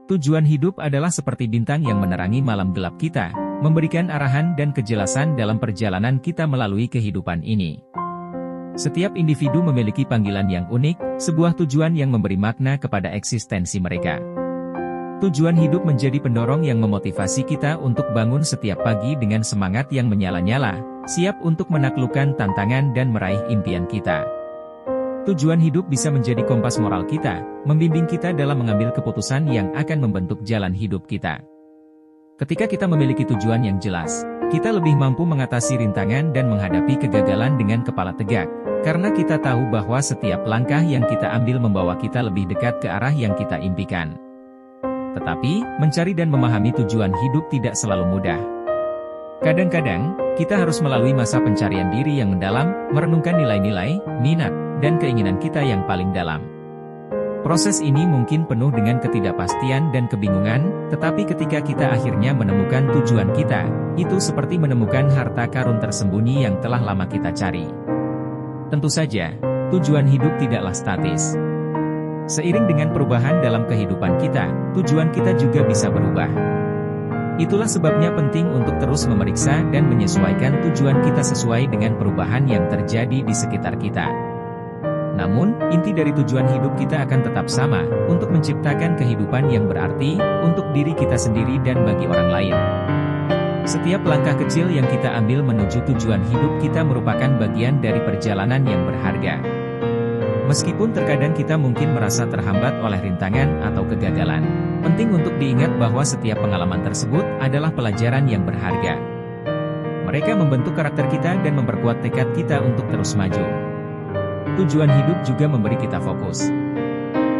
Tujuan hidup adalah seperti bintang yang menerangi malam gelap kita, memberikan arahan dan kejelasan dalam perjalanan kita melalui kehidupan ini. Setiap individu memiliki panggilan yang unik, sebuah tujuan yang memberi makna kepada eksistensi mereka. Tujuan hidup menjadi pendorong yang memotivasi kita untuk bangun setiap pagi dengan semangat yang menyala-nyala, siap untuk menaklukkan tantangan dan meraih impian kita. Tujuan hidup bisa menjadi kompas moral kita, membimbing kita dalam mengambil keputusan yang akan membentuk jalan hidup kita. Ketika kita memiliki tujuan yang jelas, kita lebih mampu mengatasi rintangan dan menghadapi kegagalan dengan kepala tegak, karena kita tahu bahwa setiap langkah yang kita ambil membawa kita lebih dekat ke arah yang kita impikan. Tetapi, mencari dan memahami tujuan hidup tidak selalu mudah. Kadang-kadang, kita harus melalui masa pencarian diri yang mendalam, merenungkan nilai-nilai, minat, dan keinginan kita yang paling dalam. Proses ini mungkin penuh dengan ketidakpastian dan kebingungan, tetapi ketika kita akhirnya menemukan tujuan kita, itu seperti menemukan harta karun tersembunyi yang telah lama kita cari. Tentu saja, tujuan hidup tidaklah statis. Seiring dengan perubahan dalam kehidupan kita, tujuan kita juga bisa berubah. Itulah sebabnya penting untuk terus memeriksa dan menyesuaikan tujuan kita sesuai dengan perubahan yang terjadi di sekitar kita. Namun, inti dari tujuan hidup kita akan tetap sama, untuk menciptakan kehidupan yang berarti, untuk diri kita sendiri dan bagi orang lain. Setiap langkah kecil yang kita ambil menuju tujuan hidup kita merupakan bagian dari perjalanan yang berharga. Meskipun terkadang kita mungkin merasa terhambat oleh rintangan atau kegagalan, penting untuk diingat bahwa setiap pengalaman tersebut adalah pelajaran yang berharga. Mereka membentuk karakter kita dan memperkuat tekad kita untuk terus maju. Tujuan hidup juga memberi kita fokus.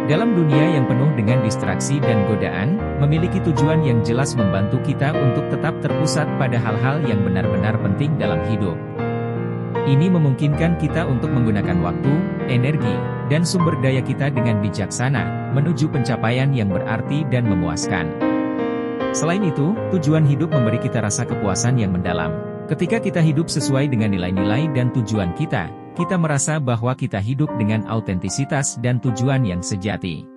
Dalam dunia yang penuh dengan distraksi dan godaan, memiliki tujuan yang jelas membantu kita untuk tetap terpusat pada hal-hal yang benar-benar penting dalam hidup. Ini memungkinkan kita untuk menggunakan waktu, energi, dan sumber daya kita dengan bijaksana, menuju pencapaian yang berarti dan memuaskan. Selain itu, tujuan hidup memberi kita rasa kepuasan yang mendalam. Ketika kita hidup sesuai dengan nilai-nilai dan tujuan kita merasa bahwa kita hidup dengan autentisitas dan tujuan yang sejati.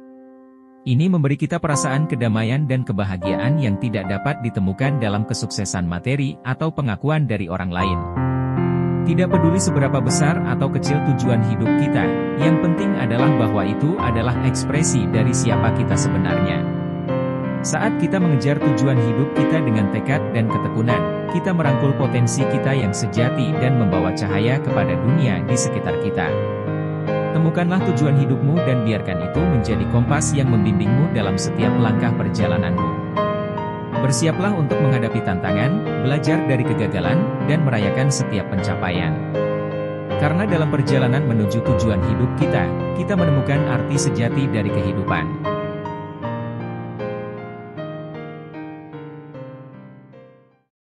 Ini memberi kita perasaan kedamaian dan kebahagiaan yang tidak dapat ditemukan dalam kesuksesan materi atau pengakuan dari orang lain. Tidak peduli seberapa besar atau kecil tujuan hidup kita, yang penting adalah bahwa itu adalah ekspresi dari siapa kita sebenarnya. Saat kita mengejar tujuan hidup kita dengan tekad dan ketekunan, kita merangkul potensi kita yang sejati dan membawa cahaya kepada dunia di sekitar kita. Temukanlah tujuan hidupmu dan biarkan itu menjadi kompas yang membimbingmu dalam setiap langkah perjalananmu. Bersiaplah untuk menghadapi tantangan, belajar dari kegagalan, dan merayakan setiap pencapaian. Karena dalam perjalanan menuju tujuan hidup kita menemukan arti sejati dari kehidupan.